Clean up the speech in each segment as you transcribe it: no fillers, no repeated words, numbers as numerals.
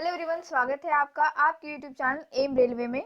Hello everyone, स्वागत है आपका आपके यूट्यूब चैनल एम रेलवे में।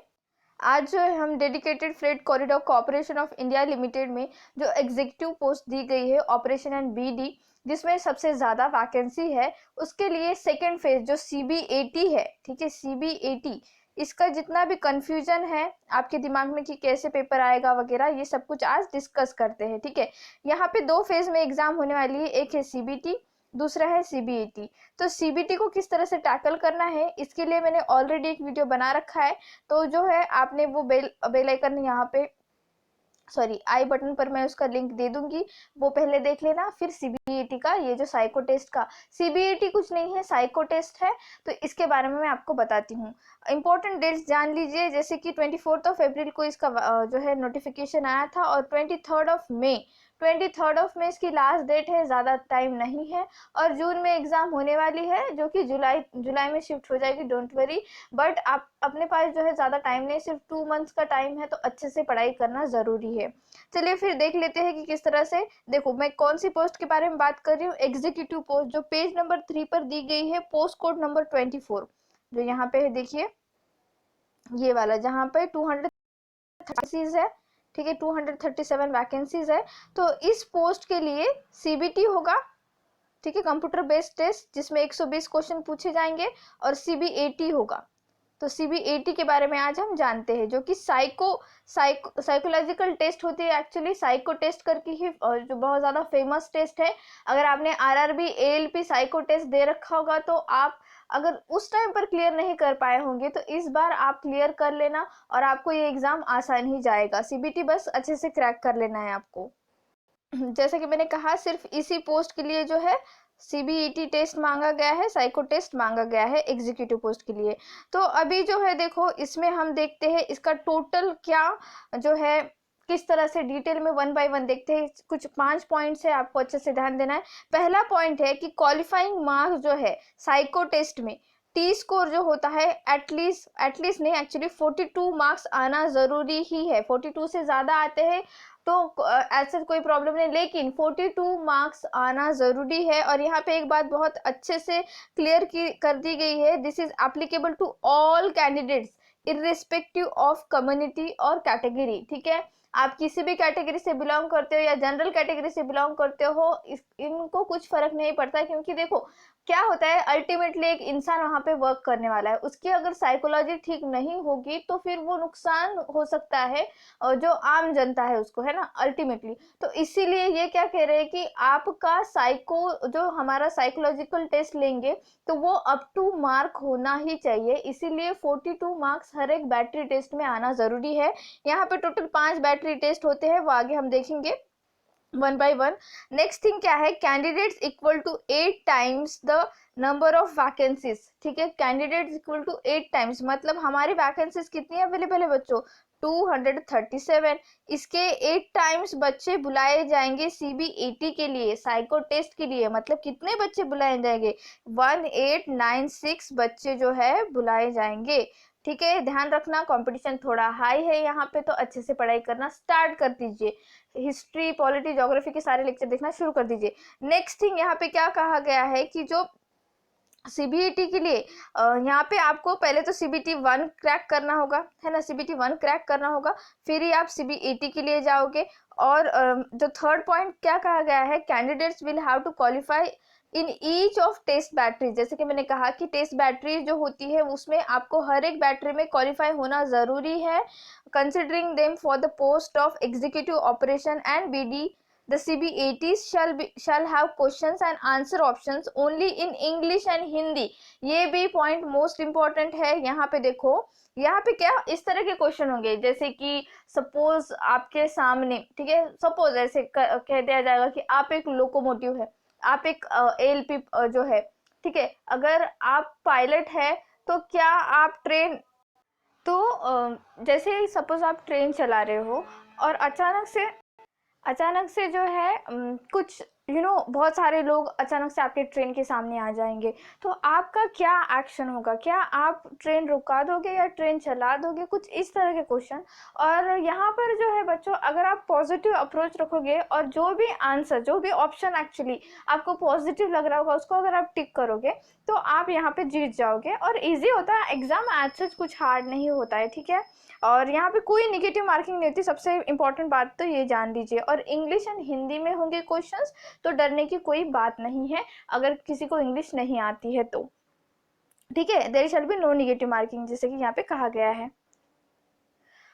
आज जो है हम dedicated freight corridor corporation of India limited में जो एग्जीक्यूटिव पोस्ट दी गई है ऑपरेशन एंड बीडी, जिसमें सबसे ज़्यादा वैकेंसी है, उसके लिए सेकेंड फेज जो CBAT है, ठीक है, CBAT, इसका जितना भी कंफ्यूजन है आपके दिमाग में कि कैसे पेपर आएगा वगैरह, ये सब कुछ आज डिस्कस करते हैं। ठीक है, यहाँ पे दो फेज में एग्जाम होने वाली है, एक है CBT, दूसरा है CBAT। तो CBT को किस तरह से टैकल करना है, इसके लिए मैंने ऑलरेडी एक वीडियो बना रखा है। तो जो है आपने वो बेल आइकन यहाँ पे आई बटन पर मैं उसका लिंक दे दूंगी, वो पहले देख लेना। फिर CBAT का ये जो साइको टेस्ट का, CBAT कुछ नहीं है, साइको टेस्ट है, तो इसके बारे में मैं आपको बताती हूँ। इंपॉर्टेंट डेट्स जान लीजिए, जैसे कि 24 अप्रैल को इसका जो है नोटिफिकेशन आया था, और 23 मई इसकी लास्ट डेट है, ज़्यादा टाइम नहीं है। और जून में एग्ज़ाम होने वाली है, जो कि जुलाई में शिफ्ट हो जाएगी, डोंट वरी। बट आप अपने पास जो है ज़्यादा टाइम नहीं, सिर्फ 2 मंथ्स का टाइम है, तो अच्छे से पढ़ाई करना ज़रूरी है। चलिए फिर देख लेते हैं कि किस तरह से। देखो, मैं कौन सी पोस्ट के बारे में बात कर रही हूँ, एग्जीक्यूटिव पोस्ट, जो पेज नंबर 3 पर दी गई है, पोस्ट कोड नंबर 24, जो यहाँ पे है, देखिए ये वाला, जहाँ पे 230 है, ठीक है, 237 वैकेंसीज है। तो इस पोस्ट के लिए CBT होगा, ठीक है, कंप्यूटर बेस्ड टेस्ट, जिसमें 120 क्वेश्चन पूछे जाएंगे, और CBAT होगा। तो CBAT के बारे में आज हम जानते हैं, जो कि साइकोलॉजिकल टेस्ट होती है, एक्चुअली साइको टेस्ट करके ही, जो बहुत ज़्यादा फेमस टेस्ट है। अगर आपने RRB ALP साइको टेस्ट दे रखा होगा, तो आप अगर उस टाइम पर क्लियर नहीं कर पाए होंगे, तो इस बार आप क्लियर कर लेना, और आपको ये एग्ज़ाम आसान ही जाएगा। CBT बस अच्छे से क्रैक कर लेना है आपको। जैसे कि मैंने कहा, सिर्फ इसी पोस्ट के लिए जो है CBET टेस्ट मांगा गया है, साइको टेस्ट मांगा गया है एग्जीक्यूटिव पोस्ट के लिए। तो अभी जो है देखो, इसमें हम देखते हैं इसका टोटल क्या जो है, किस तरह से डिटेल में 1 बाय 1 देखते हैं। कुछ 5 पॉइंट्स है, आपको अच्छे से ध्यान देना है। पहला पॉइंट है कि क्वालिफाइंग मार्क्स जो है साइको टेस्ट में, T स्कोर जो होता है, एटलीस्ट नहीं, एक्चुअली 42 मार्क्स आना ज़रूरी ही है। 42 से ज़्यादा आते हैं तो ऐसा कोई प्रॉब्लम नहीं, लेकिन 42 मार्क्स आना ज़रूरी है। और यहाँ पे एक बात बहुत अच्छे से क्लियर कर दी गई है, this is applicable to all candidates irrespective of community और कैटेगरी। ठीक है, आप किसी भी कैटेगरी से बिलोंग करते हो या जनरल कैटेगरी से बिलोंग करते हो, इनको कुछ फर्क नहीं पड़ता, क्योंकि देखो क्या होता है, अल्टीमेटली एक इंसान वहां पे वर्क करने वाला है, उसकी अगर साइकोलॉजी ठीक नहीं होगी तो फिर वो नुकसान हो सकता है, और जो आम जनता है उसको, है ना, अल्टीमेटली। तो इसीलिए ये क्या कह रहे हैं कि आपका जो हमारा साइकोलॉजिकल टेस्ट लेंगे, तो वो अप टू मार्क होना ही चाहिए। इसीलिए 42 मार्क्स हर एक बैटरी टेस्ट में आना जरूरी है। यहाँ पे टोटल 5 बैटरी टेस्ट होते हैं, वो आगे हम देखेंगे 1 by 1। नेक्स्ट थिंग क्या है, candidates equal to 8 times the number of vacancies. ठीक है, कैंडिडेट्स इक्वल टू 8 टाइम्स, मतलब हमारी वैकेंसीज कितनी अवेलेबल है बच्चों, 237। इसके 8 टाइम्स बच्चे बुलाए जाएंगे CBAT के लिए, साइको टेस्ट के लिए। मतलब कितने बच्चे बुलाए जाएंगे, 1896 बच्चे जो है बुलाए जाएंगे। ठीक है, ध्यान रखना, कंपटीशन थोड़ा हाई है यहाँ पे, तो अच्छे से पढ़ाई करना स्टार्ट कर दीजिए। हिस्ट्री, पॉलिटी, ज्योग्राफी के सारे लेक्चर देखना शुरू कर दीजिए। नेक्स्ट थिंग यहाँ पे क्या कहा गया है कि जो CBAT के लिए यहाँ पे आपको पहले तो CBT 1 क्रैक करना होगा, है ना, CBT 1 क्रैक करना होगा, फिर ही आप CBAT के लिए जाओगे। और जो थर्ड पॉइंट क्या कहा गया है, candidates will have to qualify in each of test battery. जैसे कि मैंने कहा कि टेस्ट बैटरी जो होती है, उसमें आपको हर एक बैटरी में क्वालिफाई होना ज़रूरी है, considering them for the post of executive operation and BD। The CBATs shall have questions and answer options only in English and Hindi। ये भी पॉइंट मोस्ट इम्पॉर्टेंट है। यहाँ पे देखो, यहाँ पे क्या इस तरह के क्वेश्चन होंगे, जैसे कि सपोज आपके सामने, ठीक है, सपोज ऐसे कह दिया जाएगा कि आप एक लोकोमोटिव है, आप एक ALP जो है, ठीक है, अगर आप पायलट है, तो क्या आप ट्रेन, तो जैसे सपोज आप ट्रेन चला रहे हो, और अचानक से जो है कुछ बहुत सारे लोग अचानक से आपके ट्रेन के सामने आ जाएंगे, तो आपका क्या एक्शन होगा? क्या आप ट्रेन रुका दोगे या ट्रेन चला दोगे? कुछ इस तरह के क्वेश्चन। और यहाँ पर जो है बच्चों, अगर आप पॉजिटिव अप्रोच रखोगे और जो भी आंसर, जो भी ऑप्शन एक्चुअली आपको पॉजिटिव लग रहा होगा उसको अगर आप टिक करोगे तो आप यहाँ पे जीत जाओगे। और इजी होता है एग्जाम, आज से कुछ हार्ड नहीं होता है, ठीक है। और यहाँ पे कोई निगेटिव मार्किंग नहीं होती, सबसे इंपॉर्टेंट बात तो ये जान लीजिए। और इंग्लिश एंड हिंदी में होंगे क्वेश्चंस, तो डरने की कोई बात नहीं है अगर किसी को इंग्लिश नहीं आती है तो, ठीक है। There shall be no negative marking, जैसे कि यहाँ पे कहा गया है।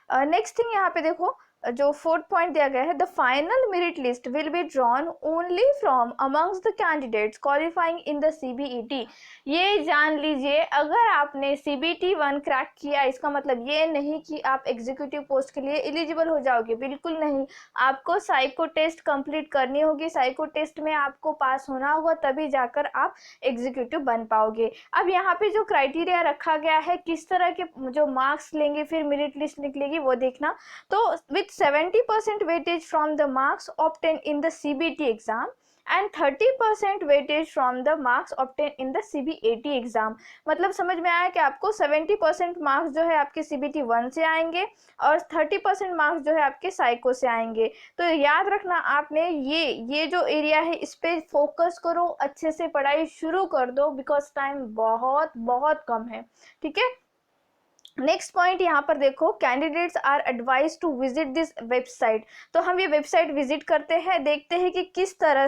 नेक्स्ट थिंग यहाँ पे देखो, जो 4th पॉइंट दिया गया है, the final merit list will be drawn only from amongst the candidates qualifying in the CBET। ये जान लीजिए, अगर आपने CBT 1 क्रैक किया, इसका मतलब ये नहीं कि आप एग्जीक्यूटिव पोस्ट के लिए एलिजिबल हो जाओगे, बिल्कुल नहीं। आपको साइको टेस्ट कंप्लीट करनी होगी, साइको टेस्ट में आपको पास होना होगा, तभी जाकर आप एग्जीक्यूटिव बन पाओगे। अब यहाँ पे जो क्राइटेरिया रखा गया है, किस तरह के जो मार्क्स लेंगे फिर मेरिट लिस्ट निकलेगी वो देखना। तो with 70% weightage from the marks obtained in the CBT exam and 30% weightage from the marks obtained in the CBAT exam। मतलब समझ में आया कि आपको 70% मार्क्स जो है आपके CBT 1 से आएंगे और 30% मार्क्स जो है आपके साइको से आएंगे। तो याद रखना आपने, ये जो एरिया है इस पे फोकस करो, अच्छे से पढ़ाई शुरू कर दो, बिकॉज टाइम बहुत बहुत कम है, ठीक है। नेक्स्ट पॉइंट यहाँ पर देखो, candidates are advise to visit this website. तो हम ये वेबसाइट विजिट करते हैं, देखते हैं कि किस तरह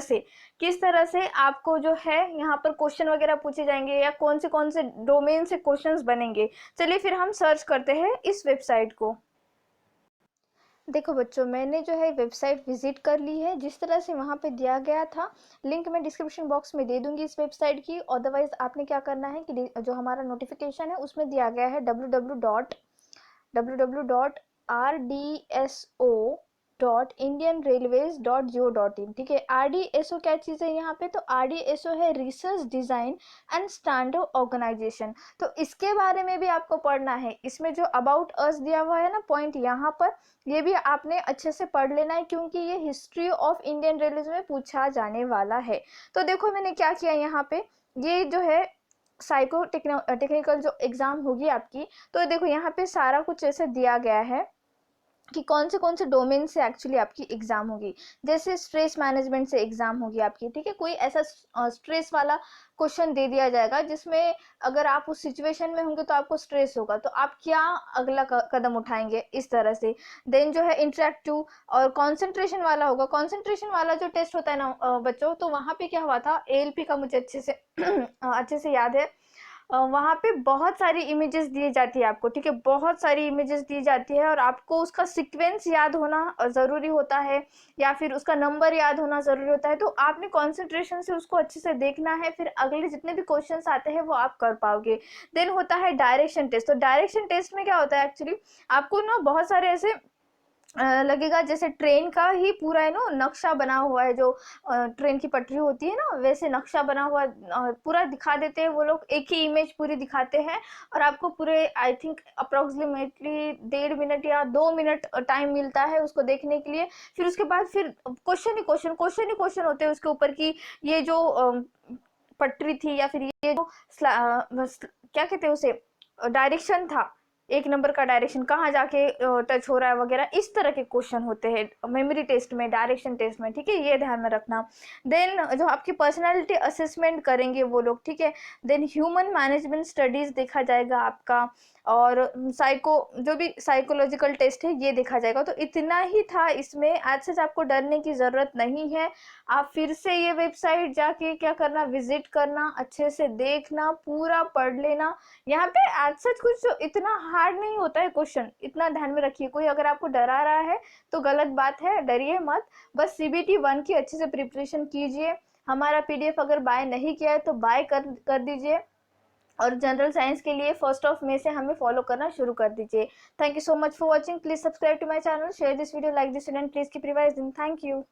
से आपको जो है यहाँ पर क्वेश्चन वगैरह पूछे जाएंगे या कौन से डोमेन से क्वेश्चंस बनेंगे। चलिए फिर हम सर्च करते हैं इस वेबसाइट को। देखो बच्चों, मैंने जो है वेबसाइट विजिट कर ली है, जिस तरह से वहाँ पे दिया गया था, लिंक मैं डिस्क्रिप्शन बॉक्स में दे दूंगी इस वेबसाइट की। अदरवाइज आपने क्या करना है कि जो हमारा नोटिफिकेशन है उसमें दिया गया है www.rdso.indianrailways.go.in, ठीक है। RDSO क्या चीज़ है यहाँ पे? तो RDSO है research design and standard organisation. तो इसके बारे में भी आपको पढ़ना है। इसमें जो अबाउट अस दिया हुआ है ना पॉइंट यहाँ पर, ये भी आपने अच्छे से पढ़ लेना है, क्योंकि ये हिस्ट्री ऑफ इंडियन रेलवेज में पूछा जाने वाला है। तो देखो मैंने क्या किया यहाँ पे, ये जो है साइको टेक्निकल जो एग्ज़ाम होगी आपकी, तो देखो यहाँ पे सारा कुछ ऐसे दिया गया है कि कौन से डोमेन से एक्चुअली आपकी एग्जाम होगी। जैसे स्ट्रेस मैनेजमेंट से एग्जाम होगी आपकी, ठीक है। कोई ऐसा स्ट्रेस वाला क्वेश्चन दे दिया जाएगा जिसमें अगर आप उस सिचुएशन में होंगे तो आपको स्ट्रेस होगा, तो आप क्या अगला कदम उठाएंगे, इस तरह से। देन जो है इंटरेक्टिव और कंसंट्रेशन वाला होगा। कंसंट्रेशन वाला जो टेस्ट होता है ना बच्चों, तो वहाँ पे क्या हुआ था, ALP का मुझे अच्छे से याद है। वहाँ पे बहुत सारी इमेजेस दी जाती है आपको, ठीक है, बहुत सारी इमेजेस दी जाती है और आपको उसका सीक्वेंस याद होना ज़रूरी होता है या फिर उसका नंबर याद होना ज़रूरी होता है। तो आपने कंसंट्रेशन से उसको अच्छे से देखना है, फिर अगले जितने भी क्वेश्चंस आते हैं वो आप कर पाओगे। देन होता है डायरेक्शन टेस्ट। तो डायरेक्शन टेस्ट में क्या होता है एक्चुअली, आपको ना बहुत सारे ऐसे लगेगा जैसे ट्रेन का ही पूरा है ना नक्शा बना हुआ है, जो ट्रेन की पटरी होती है ना वैसे नक्शा बना हुआ पूरा दिखा देते हैं वो लोग, एक ही इमेज पूरी दिखाते हैं और आपको पूरे आई थिंक अप्रोक्सीमेटली 1.5 मिनट या 2 मिनट टाइम मिलता है उसको देखने के लिए। फिर उसके बाद फिर क्वेश्चन ही क्वेश्चन होते हैं उसके ऊपर की ये जो पटरी थी या फिर ये जो क्या कहते हैं उसे, डायरेक्शन था, 1 नंबर का डायरेक्शन कहाँ जाके टच हो रहा है वगैरह, इस तरह के क्वेश्चन होते हैं मेमोरी टेस्ट में, डायरेक्शन टेस्ट में, ठीक है, ये ध्यान में रखना। देन जो आपकी पर्सनालिटी असेसमेंट करेंगे वो लोग, ठीक है। देन ह्यूमन मैनेजमेंट स्टडीज देखा जाएगा आपका, और जो भी साइकोलॉजिकल टेस्ट है ये देखा जाएगा। तो इतना ही था इसमें, आज से आपको डरने की ज़रूरत नहीं है। आप फिर से ये वेबसाइट जाके क्या करना, विजिट करना, अच्छे से देखना, पूरा पढ़ लेना। यहाँ पे आज सच कुछ इतना हार्ड नहीं होता है क्वेश्चन, इतना ध्यान में रखिए। कोई अगर आपको डरा रहा है तो गलत बात है, डरिए मत। बस CBT 1 की अच्छे से प्रिपरेशन कीजिए। हमारा PDF अगर बाय नहीं किया है तो बाय कर दीजिए, और जनरल साइंस के लिए 1 मई से हमें फॉलो करना शुरू कर दीजिए। Thank you so much for watching. Please subscribe to my channel, share this video, like this and please keep revising. Thank you.